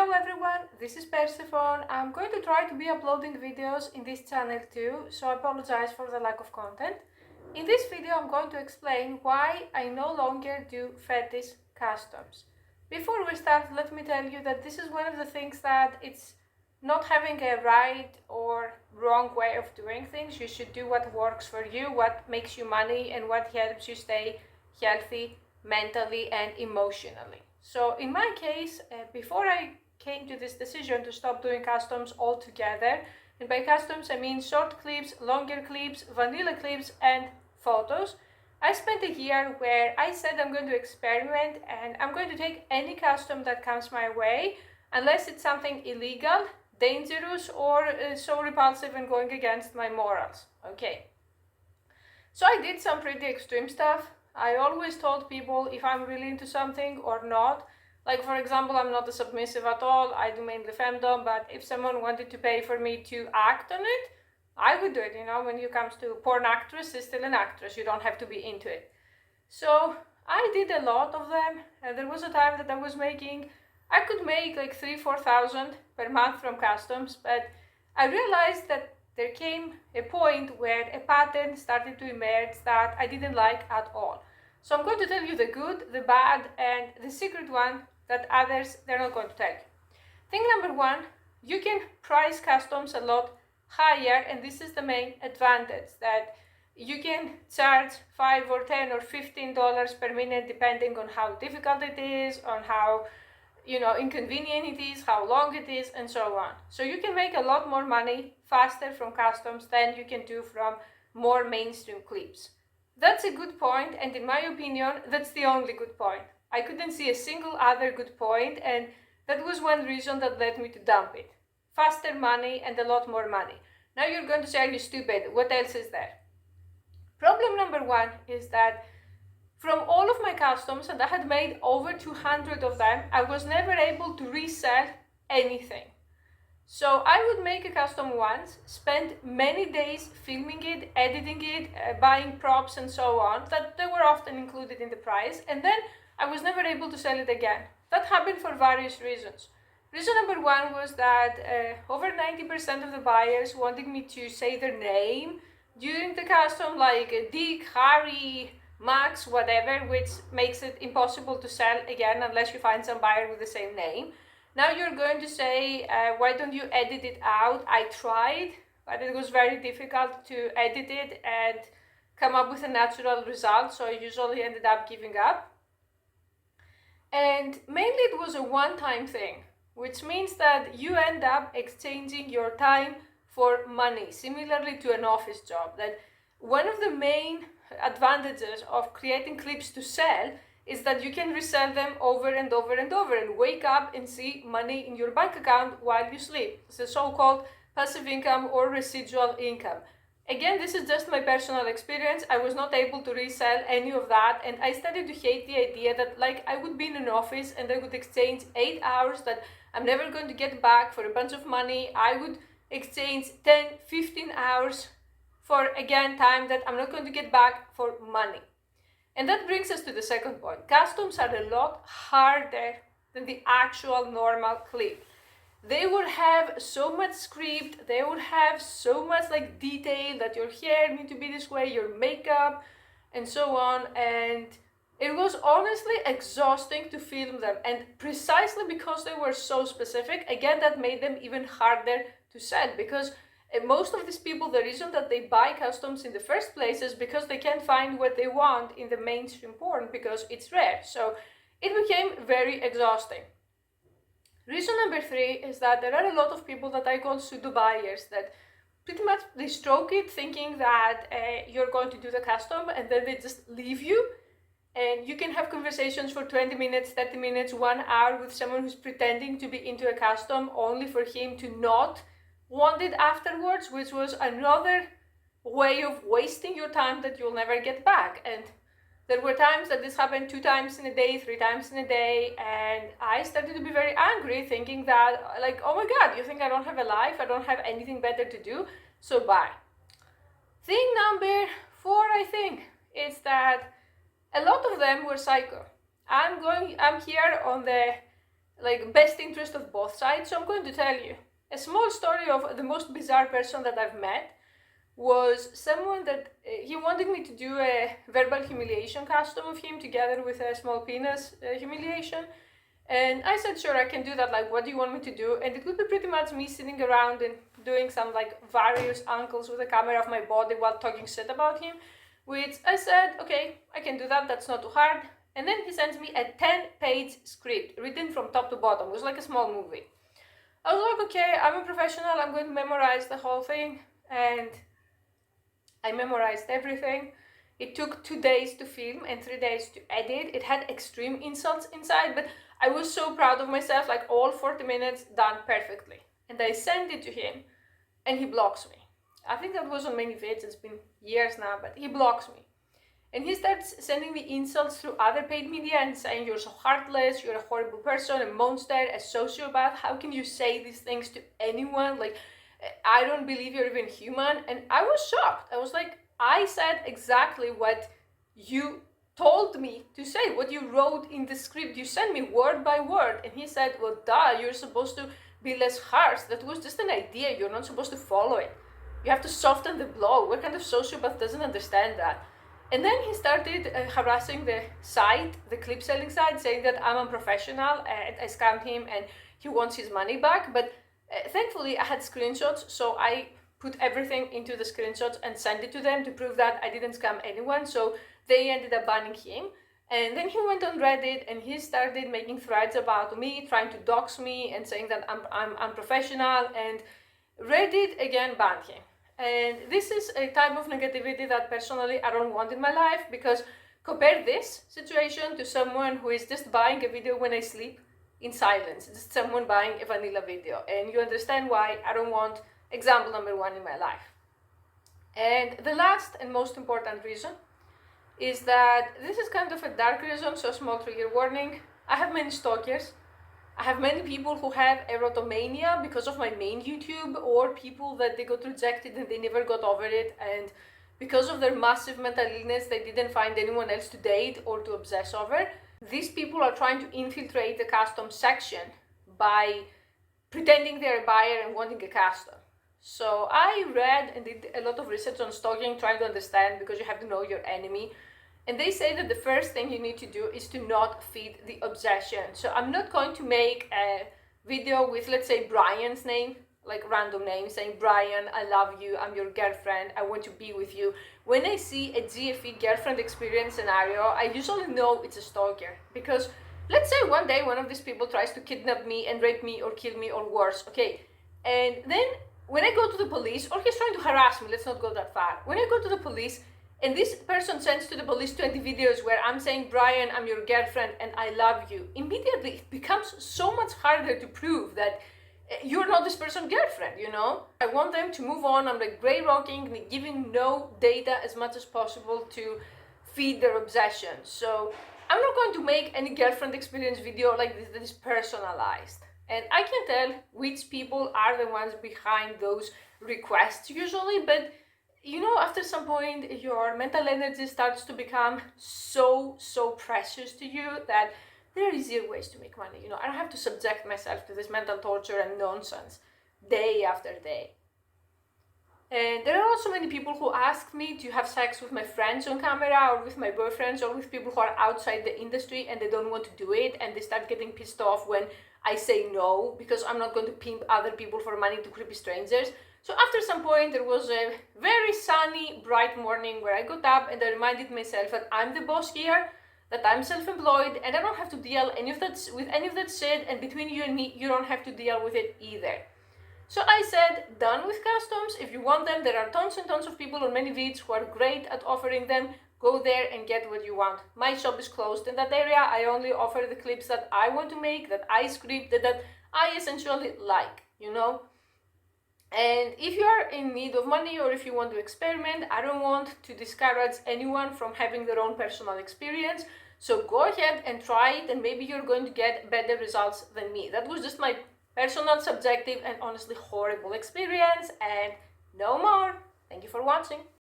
Hello everyone, this is Persephone. I'm going to try to be uploading videos in this channel too, so I apologize for the lack of content. In this video I'm going to explain why I no longer do fetish customs. Before we start, let me tell you that this is one of the things that it's not having a right or wrong way of doing things. You should do what works for you, what makes you money, and what helps you stay healthy mentally and emotionally. So in my case, before I came to this decision to stop doing customs altogether, and by customs I mean short clips, longer clips, vanilla clips, and photos, I spent a year where I said I'm going to experiment and I'm going to take any custom that comes my way, unless it's something illegal, dangerous, or so repulsive and going against my morals. Okay. So I did some pretty extreme stuff. I always told people if I'm really into something or not. Like, for example, I'm not a submissive at all. I do mainly femdom, but if someone wanted to pay for me to act on it, I would do it. You know, when it comes to porn actress, is still an actress. You don't have to be into it. So I did a lot of them. There was a time that I could make like 3,000-4,000 per month from customs, but I realized that there came a point where a pattern started to emerge that I didn't like at all. So I'm going to tell you the good, the bad, and the secret one that others, they're not going to tell you. Thing number one, you can price customs a lot higher, and this is the main advantage, that you can charge $5 or $10 or $15 per minute depending on how difficult it is, on how inconvenient it is, how long it is, and so on. So you can make a lot more money faster from customs than you can do from more mainstream clips. That's a good point, and in my opinion, that's the only good point. I couldn't see a single other good point, and that was one reason that led me to dump it. Faster money and a lot more money. Now you're going to say, are you stupid? What else is there? Problem number one is that from all of my customs, and I had made over 200 of them, I was never able to resell anything. So I would make a custom once, spend many days filming it, editing it, buying props and so on, that they were often included in the price, and then I was never able to sell it again. That happened for various reasons. Reason number one was that over 90% of the buyers wanted me to say their name during the custom, like Dick, Harry, Max, whatever, which makes it impossible to sell again unless you find some buyer with the same name. Now you're going to say, why don't you edit it out? I tried, but it was very difficult to edit it and come up with a natural result, so I usually ended up giving up. And mainly it was a one-time thing, which means that you end up exchanging your time for money, similarly to an office job. That one of the main advantages of creating clips to sell is that you can resell them over and over and over and wake up and see money in your bank account while you sleep. It's the so-called passive income or residual income. Again, this is just my personal experience. I was not able to resell any of that, and I started to hate the idea that, like, I would be in an office and I would exchange 8 hours that I'm never going to get back for a bunch of money. I would exchange 10, 15 hours for, again, time that I'm not going to get back for money. And that brings us to the second point. Customs are a lot harder than the actual normal clip. They would have so much script, they would have so much like detail that your hair need to be this way, your makeup, and so on. And it was honestly exhausting to film them. And precisely because they were so specific, again, that made them even harder to sell, because most of these people, the reason that they buy customs in the first place is because they can't find what they want in the mainstream porn because it's rare. So it became very exhausting. Reason number three is that there are a lot of people that I call pseudo buyers that pretty much they stroke it thinking that you're going to do the custom, and then they just leave you, and you can have conversations for 20 minutes, 30 minutes, 1 hour with someone who's pretending to be into a custom only for him to not want it afterwards, which was another way of wasting your time that you'll never get back. And there were times that this happened 2 times in a day, 3 times in a day, and I started to be very angry, thinking that, like, oh my god, you think I don't have a life? I don't have anything better to do? So bye. Thing number 4, I think, is that a lot of them were psycho. I'm here on the like best interest of both sides. So I'm going to tell you a small story of the most bizarre person that I've met. Was someone that he wanted me to do a verbal humiliation custom of him together with a small penis humiliation. And I said, sure, I can do that. Like, what do you want me to do? And it would be pretty much me sitting around and doing some like various angles with the camera of my body while talking shit about him, which I said, okay, I can do that. That's not too hard. And then he sends me a 10-page script written from top to bottom. It was like a small movie. I was like, okay, I'm a professional. I'm going to memorize the whole thing. And I memorized everything. It took 2 days to film and 3 days to edit. It had extreme insults inside, but I was so proud of myself, like all 40 minutes done perfectly. And I sent it to him and he blocks me. I think that was on ManyVids, it's been years now, but he blocks me. And he starts sending me insults through other paid media and saying, you're so heartless, you're a horrible person, a monster, a sociopath. How can you say these things to anyone? Like, I don't believe you're even human. And I was shocked. I was like, I said exactly what you told me to say, what you wrote in the script. You sent me word by word. And he said, well, duh, you're supposed to be less harsh. That was just an idea. You're not supposed to follow it. You have to soften the blow. What kind of sociopath doesn't understand that? And then he started harassing the site, the clip selling site, saying that I'm unprofessional and I scammed him and he wants his money back. But thankfully, I had screenshots, so I put everything into the screenshots and sent it to them to prove that I didn't scam anyone. So they ended up banning him. And then he went on Reddit and he started making threads about me, trying to dox me and saying that I'm unprofessional. And Reddit again banned him. And this is a type of negativity that personally I don't want in my life, because compare this situation to someone who is just buying a video when I sleep in silence, just someone buying a vanilla video, and you understand why I don't want example number one in my life. And the last and most important reason is that this is kind of a dark reason, so small trigger warning. I have many stalkers. I have many people who have erotomania because of my main YouTube, or people that they got rejected and they never got over it, and because of their massive mental illness they didn't find anyone else to date or to obsess over. These people are trying to infiltrate the custom section by pretending they're a buyer and wanting a custom. So I read and did a lot of research on stalking, trying to understand, because you have to know your enemy. And they say that the first thing you need to do is to not feed the obsession. So I'm not going to make a video with, let's say, Brian's name, like random name, saying, Brian, I love you, I'm your girlfriend, I want to be with you. When I see a GFE girlfriend experience scenario, I usually know it's a stalker. Because let's say one day one of these people tries to kidnap me and rape me or kill me or worse, okay? And then when I go to the police, or he's trying to harass me, let's not go that far. When I go to the police, and this person sends to the police 20 videos where I'm saying, Brian, I'm your girlfriend and I love you, immediately it becomes so much harder to prove that you're not this person's girlfriend, you know? I want them to move on. I'm like grey rocking, giving no data as much as possible to feed their obsession. So I'm not going to make any girlfriend experience video like this that is personalized. And I can tell which people are the ones behind those requests usually, but you know, after some point, your mental energy starts to become so precious to you that there are easier ways to make money. You know, I don't have to subject myself to this mental torture and nonsense day after day. And there are also many people who ask me to have sex with my friends on camera, or with my boyfriends, or with people who are outside the industry and they don't want to do it, and they start getting pissed off when I say no, because I'm not going to pimp other people for money to creepy strangers. So after some point, there was a very sunny, bright morning where I got up and I reminded myself that I'm the boss here, that I'm self-employed, and I don't have to deal with any of that shit, and between you and me, you don't have to deal with it either. So I said, done with customs. If you want them, there are tons and tons of people on ManyVids who are great at offering them. Go there and get what you want. My shop is closed in that area. I only offer the clips that I want to make, that I script, that I essentially like, you know? And if you are in need of money, or if you want to experiment, I don't want to discourage anyone from having their own personal experience. So go ahead and try it, and maybe you're going to get better results than me. That was just my personal, subjective, and honestly horrible experience, and no more. Thank you for watching.